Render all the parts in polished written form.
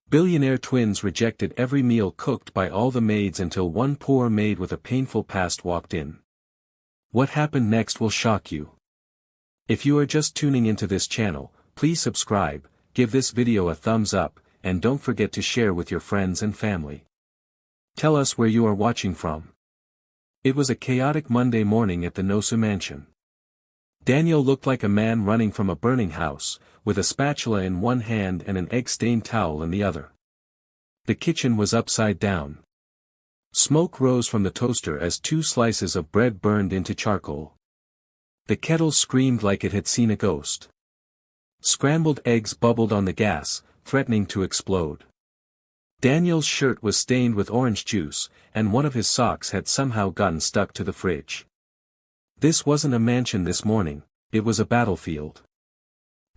Billionaire twins rejected every meal cooked by all the maids until one poor maid with a painful past walked in. What happened next will shock you. If you are just tuning into this channel, please subscribe, give this video a thumbs up, and don't forget to share with your friends and family. Tell us where you are watching from. It was a chaotic Monday morning at the Nosu mansion. Daniel looked like a man running from a burning house, with a spatula in one hand and an egg-stained towel in the other. The kitchen was upside down. Smoke rose from the toaster as 2 slices of bread burned into charcoal. The kettle screamed like it had seen a ghost. Scrambled eggs bubbled on the gas, threatening to explode. Daniel's shirt was stained with orange juice, and one of his socks had somehow gotten stuck to the fridge. This wasn't a mansion this morning, it was a battlefield.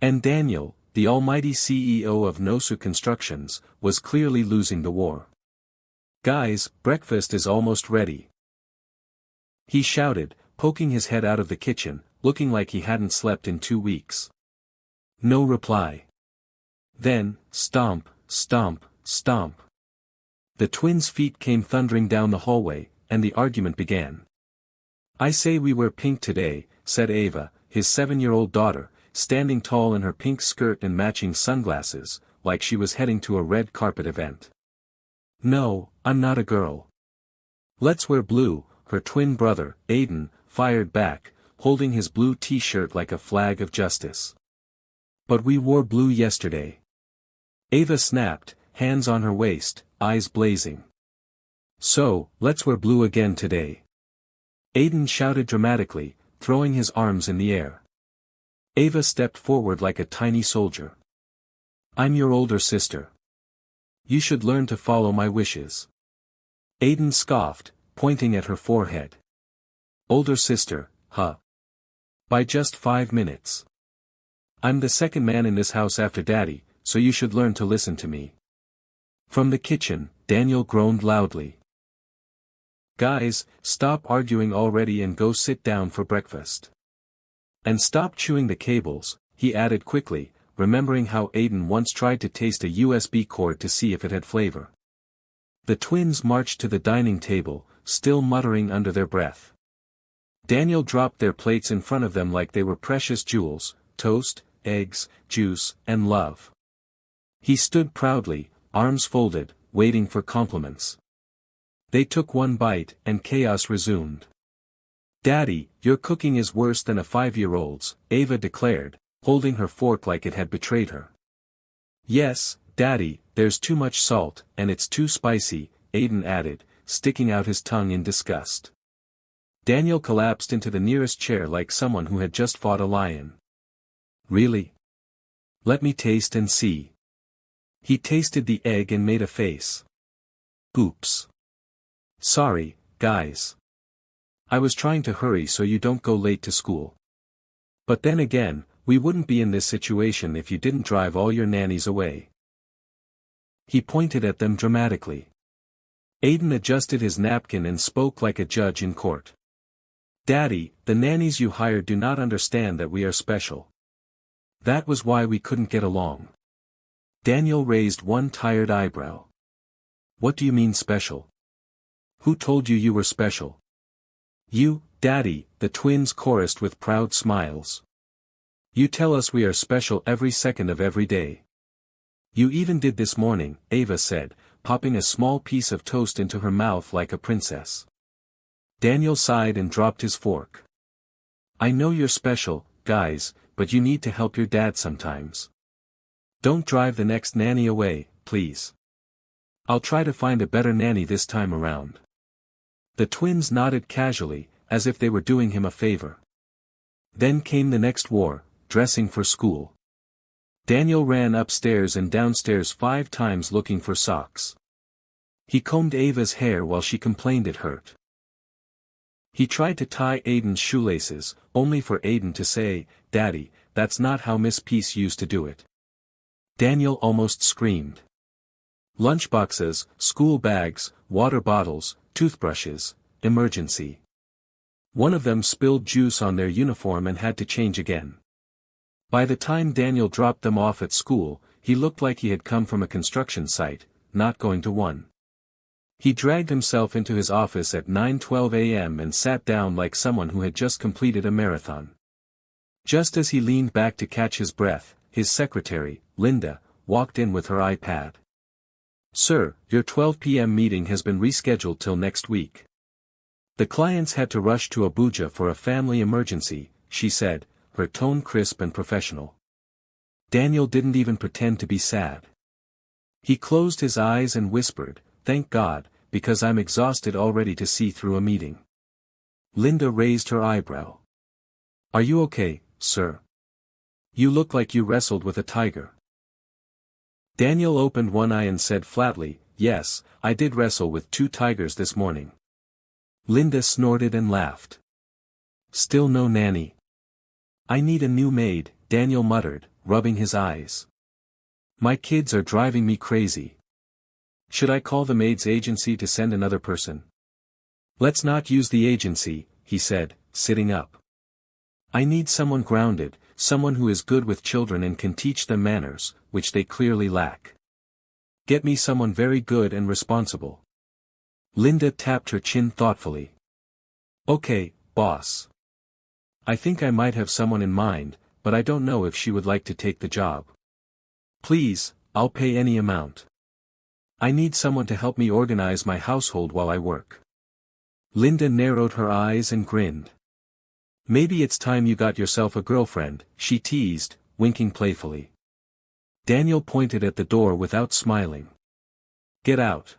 And Daniel, the almighty CEO of Nosu Constructions, was clearly losing the war. "Guys, breakfast is almost ready," he shouted, poking his head out of the kitchen, looking like he hadn't slept in 2 weeks. No reply. Then, stomp, stomp, stomp. The twins' feet came thundering down the hallway, and the argument began. "I say we wear pink today," said Ava, his 7-year-old daughter, standing tall in her pink skirt and matching sunglasses, like she was heading to a red carpet event. "No, I'm not a girl." "Let's wear blue," her twin brother, Aiden, fired back, holding his blue t-shirt like a flag of justice. "But we wore blue yesterday," Ava snapped, hands on her waist, eyes blazing. "So, let's wear blue again today," Aiden shouted dramatically, throwing his arms in the air. Ava stepped forward like a tiny soldier. "I'm your older sister. You should learn to follow my wishes." Aiden scoffed, pointing at her forehead. "Older sister, huh? By just 5 minutes. I'm the second man in this house after Daddy, so you should learn to listen to me." From the kitchen, Daniel groaned loudly. "Guys, stop arguing already and go sit down for breakfast. And stop chewing the cables," he added quickly, remembering how Aiden once tried to taste a USB cord to see if it had flavor. The twins marched to the dining table, still muttering under their breath. Daniel dropped their plates in front of them like they were precious jewels: toast, eggs, juice, and love. He stood proudly, arms folded, waiting for compliments. They took one bite, and chaos resumed. "Daddy, your cooking is worse than a 5-year-old's, Ava declared, holding her fork like it had betrayed her. "Yes, Daddy, there's too much salt, and it's too spicy," Aiden added, sticking out his tongue in disgust. Daniel collapsed into the nearest chair like someone who had just fought a lion. "Really? Let me taste and see." He tasted the egg and made a face. "Oops. Sorry, guys. I was trying to hurry so you don't go late to school. But then again, we wouldn't be in this situation if you didn't drive all your nannies away." He pointed at them dramatically. Aiden adjusted his napkin and spoke like a judge in court. "Daddy, the nannies you hired do not understand that we are special. That was why we couldn't get along." Daniel raised one tired eyebrow. "What do you mean special? Who told you you were special?" "You, Daddy," the twins chorused with proud smiles. "You tell us we are special every second of every day. You even did this morning," Ava said, popping a small piece of toast into her mouth like a princess. Daniel sighed and dropped his fork. "I know you're special, guys, but you need to help your dad sometimes. Don't drive the next nanny away, please. I'll try to find a better nanny this time around." The twins nodded casually, as if they were doing him a favor. Then came the next war, dressing for school. Daniel ran upstairs and downstairs 5 times looking for socks. He combed Ava's hair while she complained it hurt. He tried to tie Aiden's shoelaces, only for Aiden to say, "Daddy, that's not how Miss Peace used to do it." Daniel almost screamed. Lunchboxes, school bags, water bottles, toothbrushes, emergency. One of them spilled juice on their uniform and had to change again. By the time Daniel dropped them off at school, he looked like he had come from a construction site, not going to one. He dragged himself into his office at 9:12 a.m. and sat down like someone who had just completed a marathon. Just as he leaned back to catch his breath, his secretary, Linda, walked in with her iPad. "Sir, your 12 p.m. meeting has been rescheduled till next week. The clients had to rush to Abuja for a family emergency," she said, her tone crisp and professional. Daniel didn't even pretend to be sad. He closed his eyes and whispered, "Thank God, because I'm exhausted already to see through a meeting." Linda raised her eyebrow. "Are you okay, sir? You look like you wrestled with a tiger." Daniel opened one eye and said flatly, "Yes, I did wrestle with 2 tigers this morning." Linda snorted and laughed. "Still no nanny?" "I need a new maid," Daniel muttered, rubbing his eyes. "My kids are driving me crazy. Should I call the maids agency to send another person?" "Let's not use the agency," he said, sitting up. "I need someone grounded, someone who is good with children and can teach them manners, which they clearly lack. Get me someone very good and responsible." Linda tapped her chin thoughtfully. "Okay, boss. I think I might have someone in mind, but I don't know if she would like to take the job. Please, I'll pay any amount. I need someone to help me organize my household while I work." Linda narrowed her eyes and grinned. "Maybe it's time you got yourself a girlfriend," she teased, winking playfully. Daniel pointed at the door without smiling. "Get out.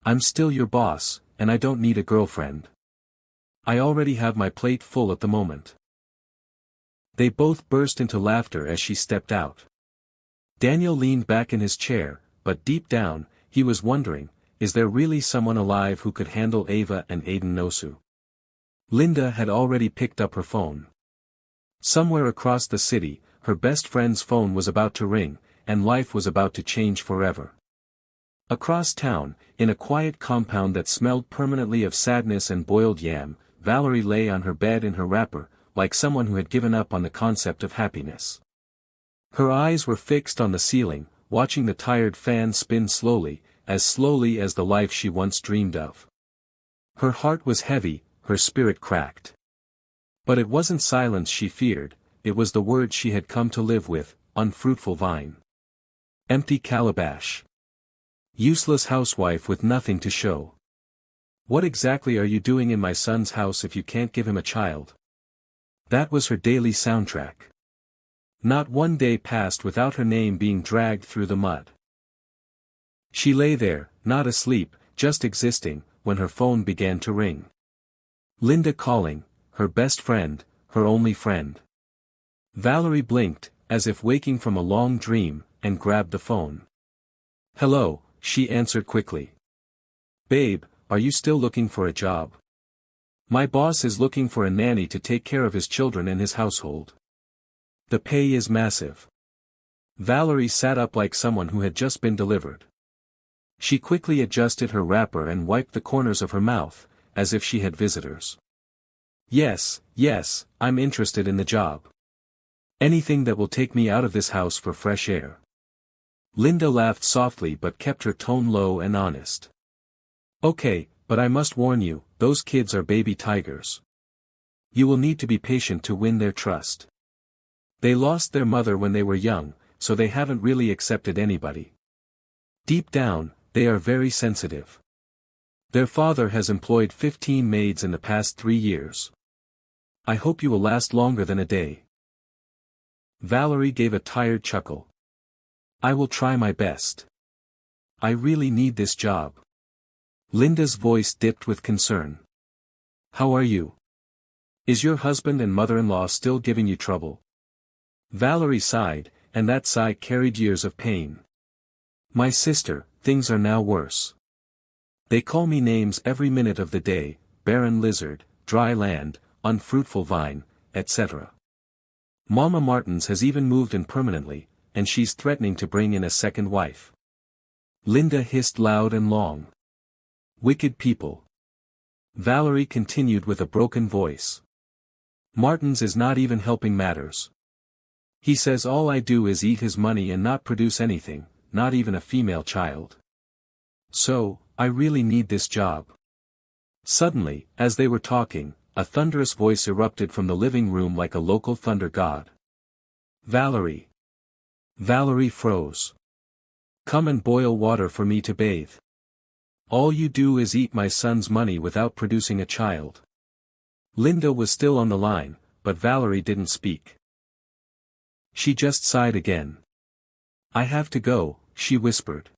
I'm still your boss, and I don't need a girlfriend. I already have my plate full at the moment." They both burst into laughter as she stepped out. Daniel leaned back in his chair, but deep down, he was wondering, is there really someone alive who could handle Ava and Aiden Nosu? Linda had already picked up her phone. Somewhere across the city, her best friend's phone was about to ring, and life was about to change forever. Across town, in a quiet compound that smelled permanently of sadness and boiled yam, Valerie lay on her bed in her wrapper, like someone who had given up on the concept of happiness. Her eyes were fixed on the ceiling, watching the tired fan spin slowly as the life she once dreamed of. Her heart was heavy, her spirit cracked. But it wasn't silence she feared, it was the words she had come to live with: unfruitful vine. Empty calabash. Useless housewife with nothing to show. What exactly are you doing in my son's house if you can't give him a child? That was her daily soundtrack. Not one day passed without her name being dragged through the mud. She lay there, not asleep, just existing, when her phone began to ring. Linda calling, her best friend, her only friend. Valerie blinked, as if waking from a long dream, and grabbed the phone. "Hello," she answered quickly. "Babe, are you still looking for a job? My boss is looking for a nanny to take care of his children and his household. The pay is massive." Valerie sat up like someone who had just been delivered. She quickly adjusted her wrapper and wiped the corners of her mouth, as if she had visitors. Yes, I'm interested in the job. Anything that will take me out of this house for fresh air." Linda laughed softly but kept her tone low and honest. "Okay, but I must warn you, those kids are baby tigers. You will need to be patient to win their trust. They lost their mother when they were young, so they haven't really accepted anybody. Deep down, they are very sensitive. Their father has employed 15 maids in the past 3 years. I hope you will last longer than a day." Valerie gave a tired chuckle. "I will try my best. I really need this job." Linda's voice dipped with concern. "How are you? Is your husband and mother-in-law still giving you trouble?" Valerie sighed, and that sigh carried years of pain. "My sister, things are now worse. They call me names every minute of the day: barren lizard, dry land, unfruitful vine, etc. Mama Martins has even moved in permanently, and she's threatening to bring in a second wife." Linda hissed loud and long. "Wicked people." Valerie continued with a broken voice. "Martins is not even helping matters. He says all I do is eat his money and not produce anything, not even a female child. So, I really need this job. Suddenly, as they were talking, a thunderous voice erupted from the living room like a local thunder god. Valerie. Valerie froze. Come and boil water for me to bathe. All you do is eat my son's money without producing a child. Linda was still on the line, but Valerie didn't speak. She just sighed again. I have to go, she whispered.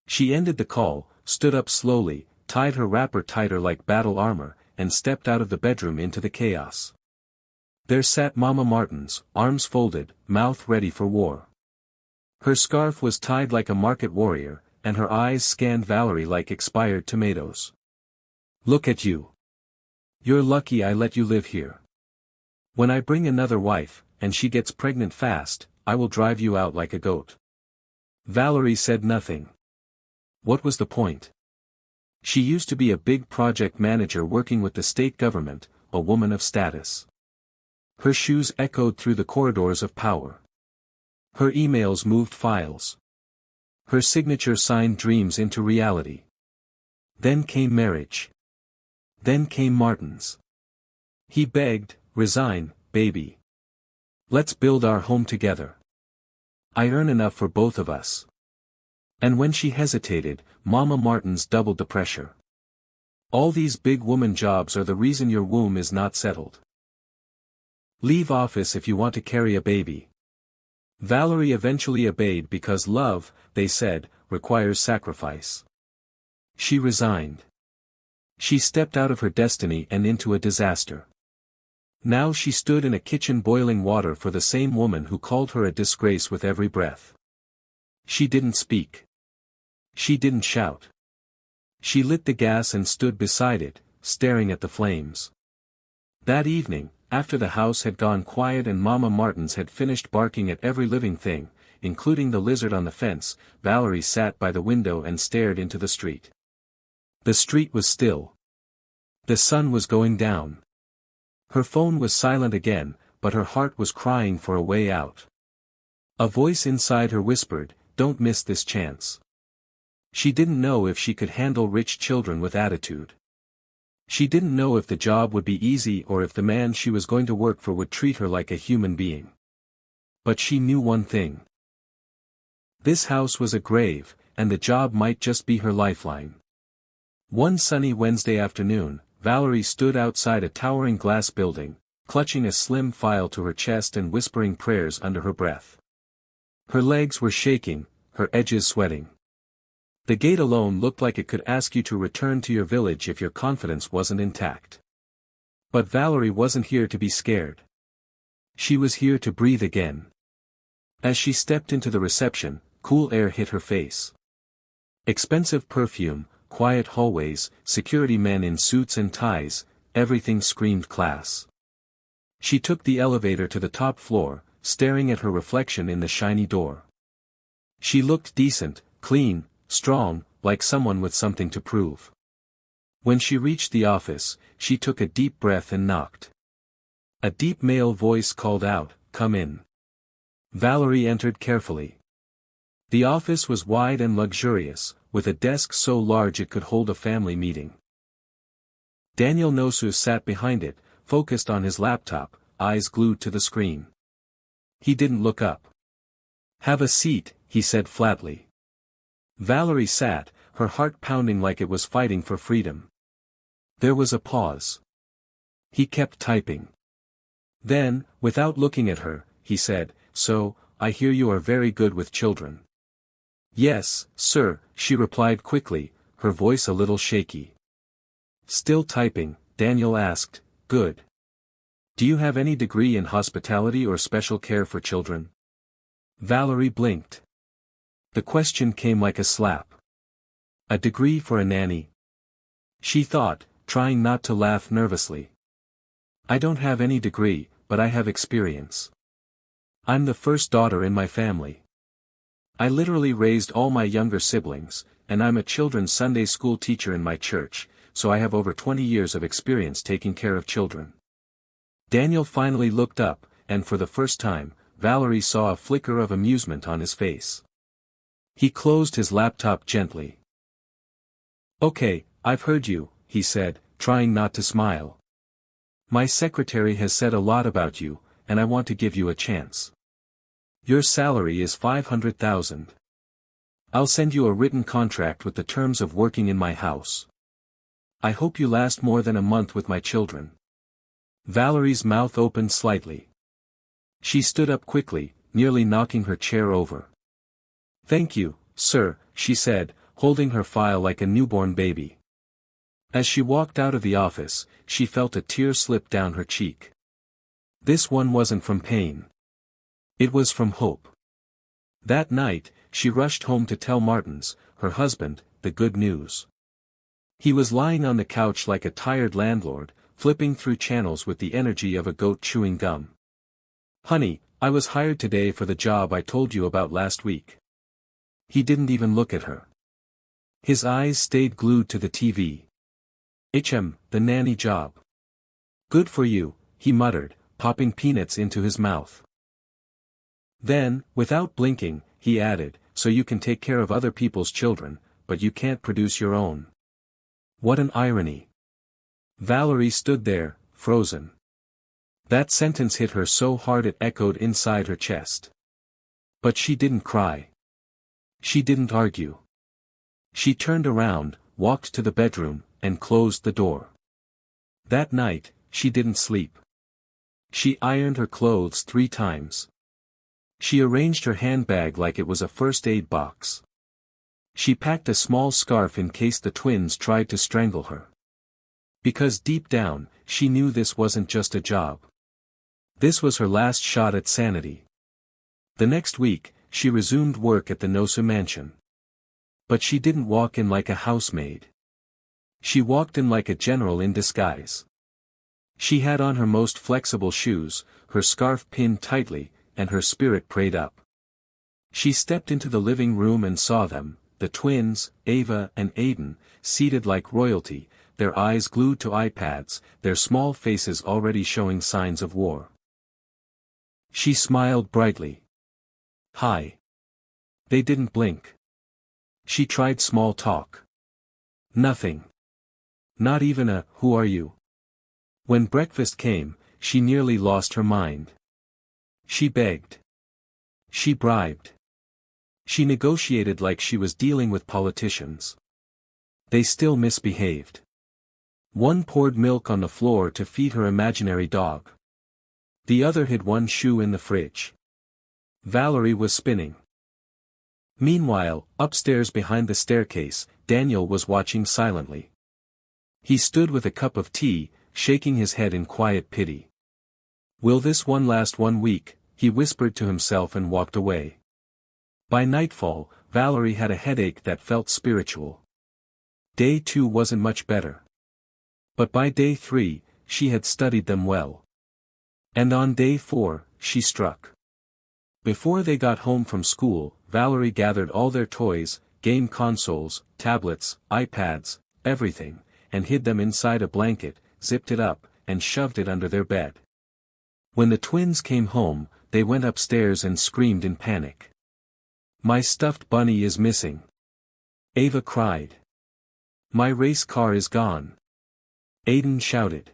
She ended the call, stood up slowly, tied her wrapper tighter like battle armor, and stepped out of the bedroom into the chaos. There sat Mama Martins, arms folded, mouth ready for war. Her scarf was tied like a market warrior, and her eyes scanned Valerie like expired tomatoes. Look at you. You're lucky I let you live here. When I bring another wife, and she gets pregnant fast, I will drive you out like a goat. Valerie said nothing. What was the point? She used to be a big project manager working with the state government, a woman of status. Her shoes echoed through the corridors of power. Her emails moved files. Her signature signed dreams into reality. Then came marriage. Then came Martins. He begged, resign, baby. Let's build our home together. I earn enough for both of us. And when she hesitated, Mama Martins doubled the pressure. All these big woman jobs are the reason your womb is not settled. Leave office if you want to carry a baby. Valerie eventually obeyed because love, they said, requires sacrifice. She resigned. She stepped out of her destiny and into a disaster. Now she stood in a kitchen boiling water for the same woman who called her a disgrace with every breath. She didn't speak. She didn't shout. She lit the gas and stood beside it, staring at the flames. That evening, after the house had gone quiet and Mama Martins had finished barking at every living thing, including the lizard on the fence, Valerie sat by the window and stared into the street. The street was still. The sun was going down. Her phone was silent again, but her heart was crying for a way out. A voice inside her whispered, "Don't miss this chance." She didn't know if she could handle rich children with attitude. She didn't know if the job would be easy or if the man she was going to work for would treat her like a human being. But she knew one thing. This house was a grave, and the job might just be her lifeline. One sunny Wednesday afternoon, Valerie stood outside a towering glass building, clutching a slim file to her chest and whispering prayers under her breath. Her legs were shaking, her edges sweating. The gate alone looked like it could ask you to return to your village if your confidence wasn't intact. But Valerie wasn't here to be scared. She was here to breathe again. As she stepped into the reception, cool air hit her face. Expensive perfume, quiet hallways, security men in suits and ties, everything screamed class. She took the elevator to the top floor, staring at her reflection in the shiny door. She looked decent, clean, strong, like someone with something to prove. When she reached the office, she took a deep breath and knocked. A deep male voice called out, "Come in." Valerie entered carefully. The office was wide and luxurious, with a desk so large it could hold a family meeting. Daniel Nosu sat behind it, focused on his laptop, eyes glued to the screen. He didn't look up. "Have a seat," he said flatly. Valerie sat, her heart pounding like it was fighting for freedom. There was a pause. He kept typing. Then, without looking at her, he said, "So, I hear you are very good with children." "Yes, sir," she replied quickly, her voice a little shaky. Still typing, Daniel asked, "Good. Do you have any degree in hospitality or special care for children?" Valerie blinked. The question came like a slap. A degree for a nanny? She thought, trying not to laugh nervously. "I don't have any degree, but I have experience. I'm the first daughter in my family. I literally raised all my younger siblings, and I'm a children's Sunday school teacher in my church, so I have over 20 years of experience taking care of children." Daniel finally looked up, and for the first time, Valerie saw a flicker of amusement on his face. He closed his laptop gently. "Okay, I've heard you," he said, trying not to smile. "My secretary has said a lot about you, and I want to give you a chance. Your salary is $500,000. I'll send you a written contract with the terms of working in my house. I hope you last more than a month with my children." Valerie's mouth opened slightly. She stood up quickly, nearly knocking her chair over. "Thank you, sir," she said, holding her file like a newborn baby. As she walked out of the office, she felt a tear slip down her cheek. This one wasn't from pain. It was from hope. That night, she rushed home to tell Martins, her husband, the good news. He was lying on the couch like a tired landlord, flipping through channels with the energy of a goat chewing gum. "Honey, I was hired today for the job I told you about last week." He didn't even look at her. His eyes stayed glued to the TV. The nanny job. "Good for you," he muttered, popping peanuts into his mouth. Then, without blinking, he added, "So you can take care of other people's children, but you can't produce your own." What an irony. Valerie stood there, frozen. That sentence hit her so hard it echoed inside her chest. But she didn't cry. She didn't argue. She turned around, walked to the bedroom, and closed the door. That night, she didn't sleep. She ironed her clothes 3 times. She arranged her handbag like it was a first aid box. She packed a small scarf in case the twins tried to strangle her. Because deep down, she knew this wasn't just a job. This was her last shot at sanity. The next week, she resumed work at the Nosu mansion. But she didn't walk in like a housemaid. She walked in like a general in disguise. She had on her most flexible shoes, her scarf pinned tightly, and her spirit prayed up. She stepped into the living room and saw them, the twins, Ava and Aiden, seated like royalty, their eyes glued to iPads, their small faces already showing signs of war. She smiled brightly. "Hi." They didn't blink. She tried small talk. Nothing. Not even a, "Who are you?" When breakfast came, she nearly lost her mind. She begged. She bribed. She negotiated like she was dealing with politicians. They still misbehaved. One poured milk on the floor to feed her imaginary dog. The other hid one shoe in the fridge. Valerie was spinning. Meanwhile, upstairs behind the staircase, Daniel was watching silently. He stood with a cup of tea, shaking his head in quiet pity. "Will this one last 1 week?" he whispered to himself and walked away. By nightfall, Valerie had a headache that felt spiritual. Day 2 wasn't much better. But by day 3, she had studied them well. And on day 4, she struck. Before they got home from school, Valerie gathered all their toys, game consoles, tablets, iPads, everything, and hid them inside a blanket, zipped it up, and shoved it under their bed. When the twins came home, they went upstairs and screamed in panic. "My stuffed bunny is missing." Ava cried. "My race car is gone." Aiden shouted.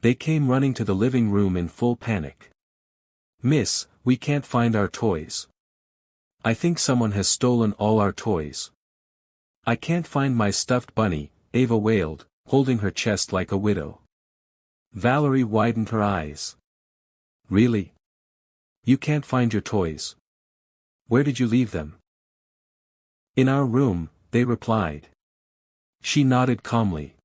They came running to the living room in full panic. "Miss, we can't find our toys. I think someone has stolen all our toys." "I can't find my stuffed bunny," Ava wailed, holding her chest like a widow. Valerie widened her eyes. "Really? You can't find your toys? Where did you leave them?" "In our room," they replied. She nodded calmly.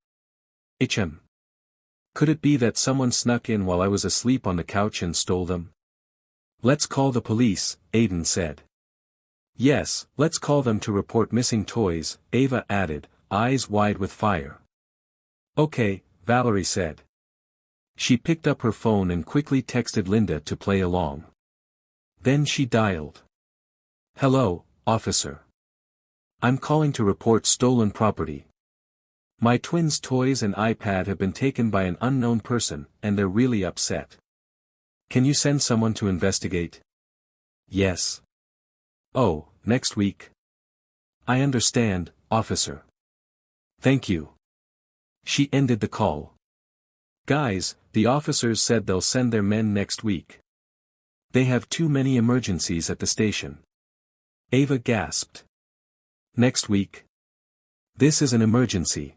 Could it be that someone snuck in while I was asleep on the couch and stole them?" "Let's call the police," Aiden said. "Yes, let's call them to report missing toys," Ava added, eyes wide with fire. "Okay," Valerie said. She picked up her phone and quickly texted Linda to play along. Then she dialed. "Hello, officer. I'm calling to report stolen property. My twins' toys and iPad have been taken by an unknown person, and they're really upset." Can you send someone to investigate? Yes. Oh, next week. I understand, officer. Thank you. She ended the call. Guys, the officers said they'll send their men next week. They have too many emergencies at the station. Ava gasped. Next week? This is an emergency.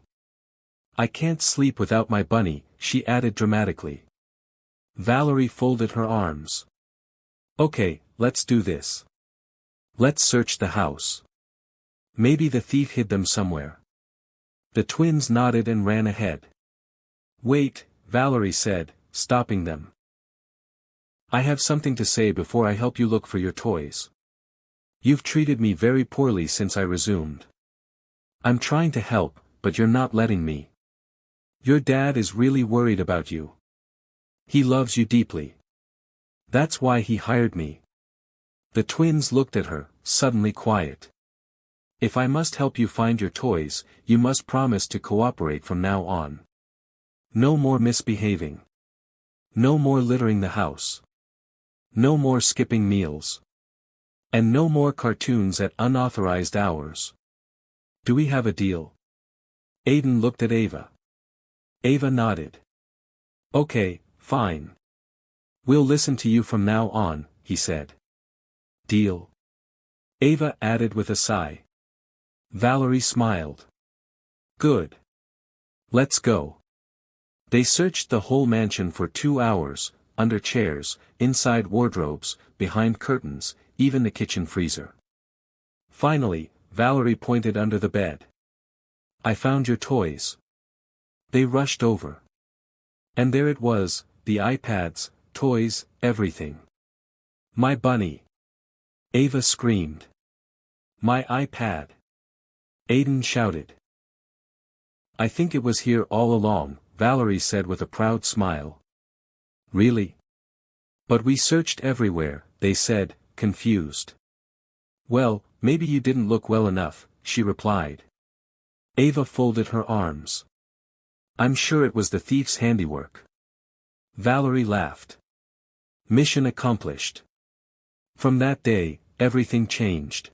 I can't sleep without my bunny, she added dramatically. Valerie folded her arms. Okay, let's do this. Let's search the house. Maybe the thief hid them somewhere. The twins nodded and ran ahead. Wait, Valerie said, stopping them. I have something to say before I help you look for your toys. You've treated me very poorly since I resumed. I'm trying to help, but you're not letting me. Your dad is really worried about you. He loves you deeply. That's why he hired me. The twins looked at her, suddenly quiet. If I must help you find your toys, you must promise to cooperate from now on. No more misbehaving. No more littering the house. No more skipping meals. And no more cartoons at unauthorized hours. Do we have a deal? Aiden looked at Ava. Ava nodded. Okay, fine. We'll listen to you from now on, he said. Deal? Ava added with a sigh. Valerie smiled. Good. Let's go. They searched the whole mansion for 2 hours, under chairs, inside wardrobes, behind curtains, even the kitchen freezer. Finally, Valerie pointed under the bed. I found your toys. They rushed over. And there it was, the iPads, toys, everything. My bunny. Ava screamed. My iPad. Aiden shouted. I think it was here all along, Valerie said with a proud smile. Really? But we searched everywhere, they said, confused. Well, maybe you didn't look well enough, she replied. Ava folded her arms. I'm sure it was the thief's handiwork. Valerie laughed. Mission accomplished. From that day, everything changed.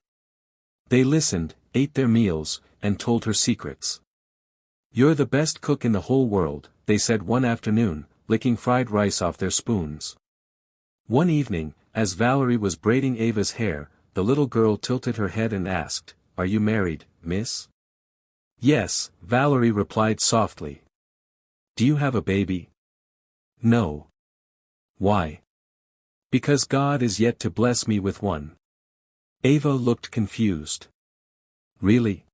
They listened, ate their meals, and told her secrets. You're the best cook in the whole world, they said one afternoon, licking fried rice off their spoons. One evening, as Valerie was braiding Ava's hair, the little girl tilted her head and asked, Are you married, miss? Yes, Valerie replied softly. Do you have a baby? No. Why? Because God is yet to bless me with one. Ava looked confused. Really?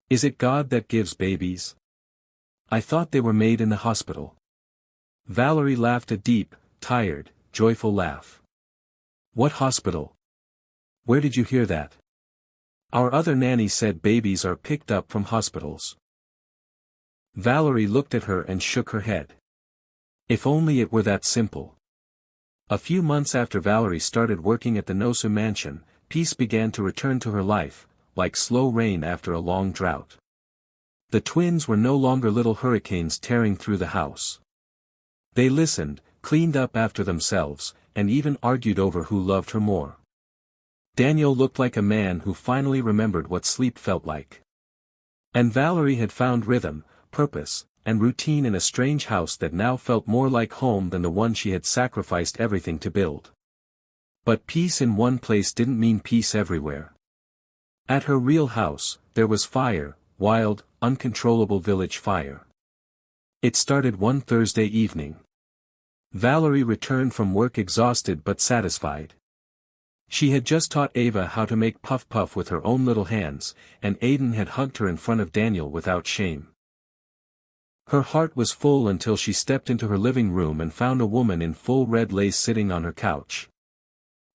Is it God that gives babies? I thought they were made in the hospital. Valerie laughed a deep, tired, joyful laugh. What hospital? Where did you hear that? Our other nanny said babies are picked up from hospitals. Valerie looked at her and shook her head. If only it were that simple. A few months after Valerie started working at the Nosu mansion, peace began to return to her life, like slow rain after a long drought. The twins were no longer little hurricanes tearing through the house. They listened, cleaned up after themselves, and even argued over who loved her more. Daniel looked like a man who finally remembered what sleep felt like. And Valerie had found rhythm, purpose, and routine in a strange house that now felt more like home than the one she had sacrificed everything to build. But peace in one place didn't mean peace everywhere. At her real house, there was fire, wild, uncontrollable village fire. It started one Thursday evening. Valerie returned from work exhausted but satisfied. She had just taught Ava how to make puff puff with her own little hands, and Aiden had hugged her in front of Daniel without shame. Her heart was full until she stepped into her living room and found a woman in full red lace sitting on her couch.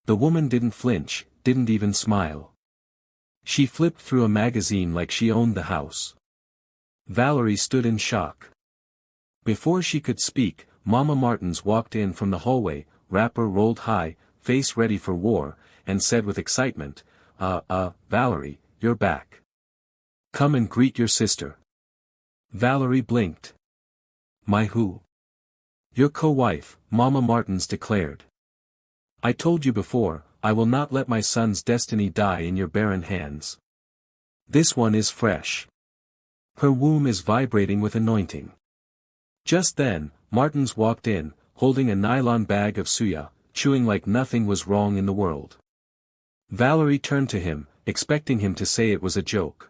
The woman didn't flinch, didn't even smile. She flipped through a magazine like she owned the house. Valerie stood in shock. Before she could speak, Mama Martins walked in from the hallway, wrapper rolled high, face ready for war, and said with excitement, Valerie, you're back. Come and greet your sister. Valerie blinked. My who? Your co-wife, Mama Martins declared. I told you before, I will not let my son's destiny die in your barren hands. This one is fresh. Her womb is vibrating with anointing. Just then, Martins walked in, holding a nylon bag of suya, chewing like nothing was wrong in the world. Valerie turned to him, expecting him to say it was a joke.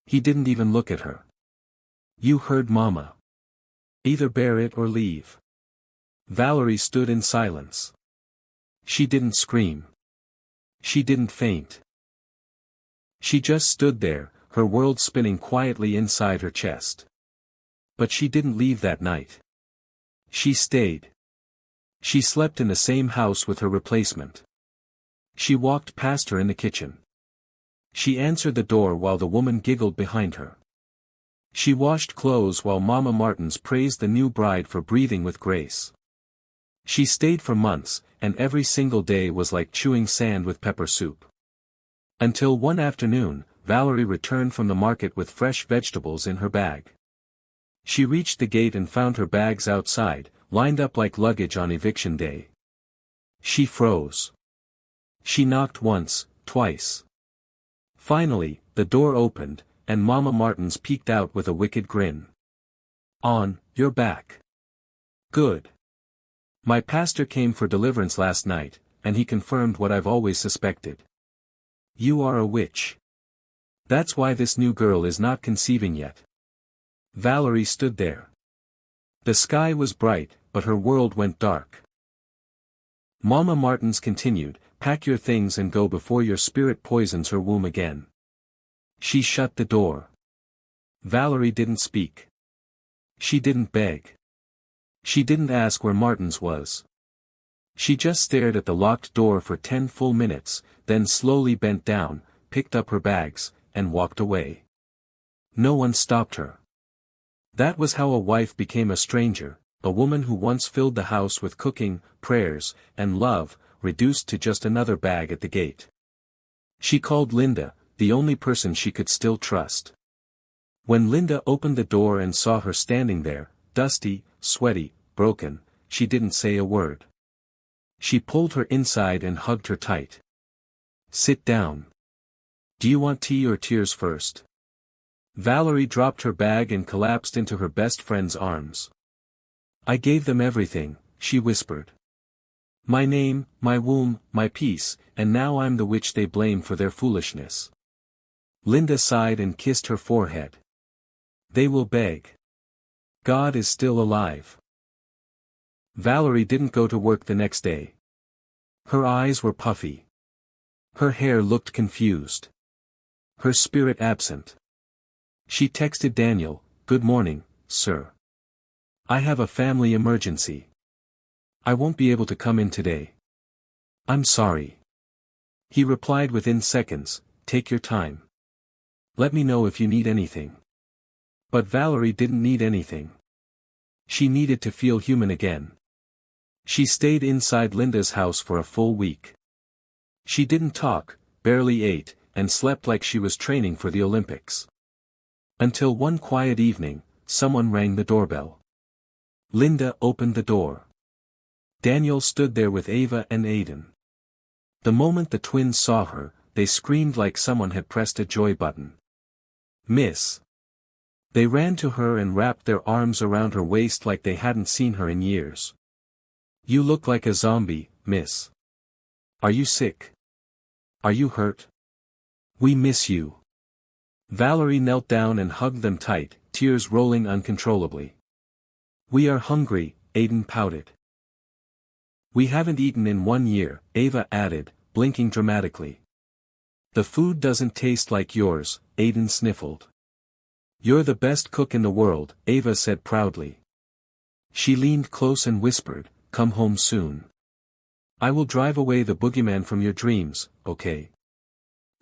He didn't even look at her. You heard Mama. Either bear it or leave. Valerie stood in silence. She didn't scream. She didn't faint. She just stood there, her world spinning quietly inside her chest. But she didn't leave that night. She stayed. She slept in the same house with her replacement. She walked past her in the kitchen. She answered the door while the woman giggled behind her. She washed clothes while Mama Martins praised the new bride for breathing with grace. She stayed for months, and every single day was like chewing sand with pepper soup. Until one afternoon, Valerie returned from the market with fresh vegetables in her bag. She reached the gate and found her bags outside, lined up like luggage on eviction day. She froze. She knocked once, twice. Finally, the door opened, and Mama Martins peeked out with a wicked grin. On, you're back. Good. My pastor came for deliverance last night, and he confirmed what I've always suspected. You are a witch. That's why this new girl is not conceiving yet. Valerie stood there. The sky was bright, but her world went dark. Mama Martins continued, pack your things and go before your spirit poisons her womb again. She shut the door. Valerie didn't speak. She didn't beg. She didn't ask where Martins was. She just stared at the locked door for 10 full minutes, then slowly bent down, picked up her bags, and walked away. No one stopped her. That was how a wife became a stranger, a woman who once filled the house with cooking, prayers, and love, reduced to just another bag at the gate. She called Linda, the only person she could still trust. When Linda opened the door and saw her standing there, dusty, sweaty, broken, she didn't say a word. She pulled her inside and hugged her tight. Sit down. Do you want tea or tears first? Valerie dropped her bag and collapsed into her best friend's arms. I gave them everything, she whispered. My name, my womb, my peace, and now I'm the witch they blame for their foolishness. Linda sighed and kissed her forehead. They will beg. God is still alive. Valerie didn't go to work the next day. Her eyes were puffy. Her hair looked confused. Her spirit absent. She texted Daniel, "Good morning, sir. I have a family emergency. I won't be able to come in today. I'm sorry." He replied within seconds, "Take your time. Let me know if you need anything." But Valerie didn't need anything. She needed to feel human again. She stayed inside Linda's house for a full week. She didn't talk, barely ate, and slept like she was training for the Olympics. Until one quiet evening, someone rang the doorbell. Linda opened the door. Daniel stood there with Ava and Aiden. The moment the twins saw her, they screamed like someone had pressed a joy button. "Miss." They ran to her and wrapped their arms around her waist like they hadn't seen her in years. "You look like a zombie, miss. Are you sick? Are you hurt? We miss you." Valerie knelt down and hugged them tight, tears rolling uncontrollably. "We are hungry," Aiden pouted. "We haven't eaten in 1 year," Ava added, blinking dramatically. "The food doesn't taste like yours," Aiden sniffled. "You're the best cook in the world," Ava said proudly. She leaned close and whispered, "Come home soon. I will drive away the boogeyman from your dreams, okay?"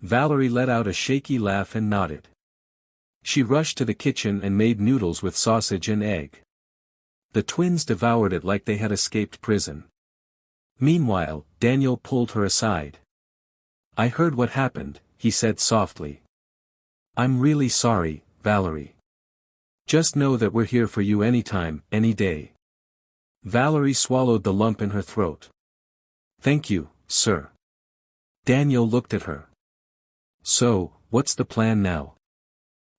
Valerie let out a shaky laugh and nodded. She rushed to the kitchen and made noodles with sausage and egg. The twins devoured it like they had escaped prison. Meanwhile, Daniel pulled her aside. "I heard what happened," he said softly. "I'm really sorry, Valerie. Just know that we're here for you anytime, any day." Valerie swallowed the lump in her throat. Thank you, sir. Daniel looked at her. So, what's the plan now?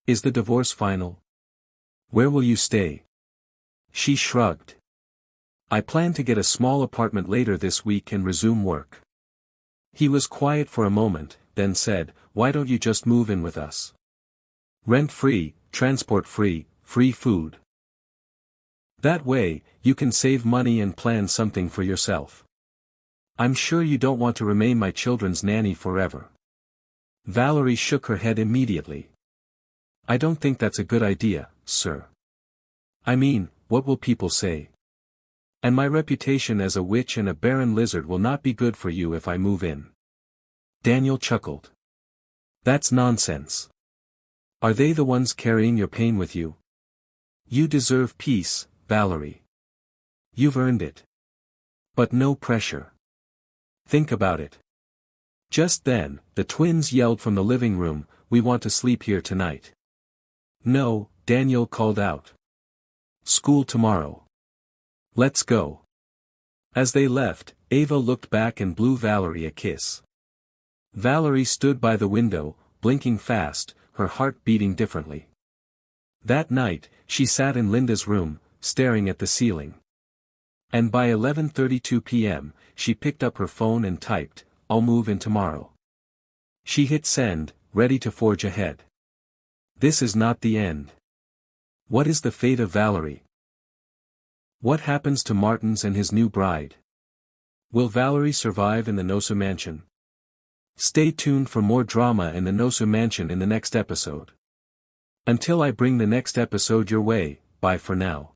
Is the divorce final? Where will you stay? She shrugged. I plan to get a small apartment later this week and resume work. He was quiet for a moment, then said, why don't you just move in with us? Rent-free, transport-free, free food. That way, you can save money and plan something for yourself. I'm sure you don't want to remain my children's nanny forever. Valerie shook her head immediately. I don't think that's a good idea, sir. I mean, what will people say? And my reputation as a witch and a barren lizard will not be good for you if I move in. Daniel chuckled. That's nonsense. Are they the ones carrying your pain with you? You deserve peace, Valerie. You've earned it. But no pressure. Think about it. Just then, the twins yelled from the living room, we want to sleep here tonight. No, Daniel called out. School tomorrow. Let's go. As they left, Ava looked back and blew Valerie a kiss. Valerie stood by the window, blinking fast, her heart beating differently. That night, she sat in Linda's room, staring at the ceiling. And by 11:32 p.m., she picked up her phone and typed, I'll move in tomorrow. She hit send, ready to forge ahead. This is not the end. What is the fate of Valerie? What happens to Martins and his new bride? Will Valerie survive in the Nosu mansion? Stay tuned for more drama in the Nosu mansion in the next episode. Until I bring the next episode your way, bye for now.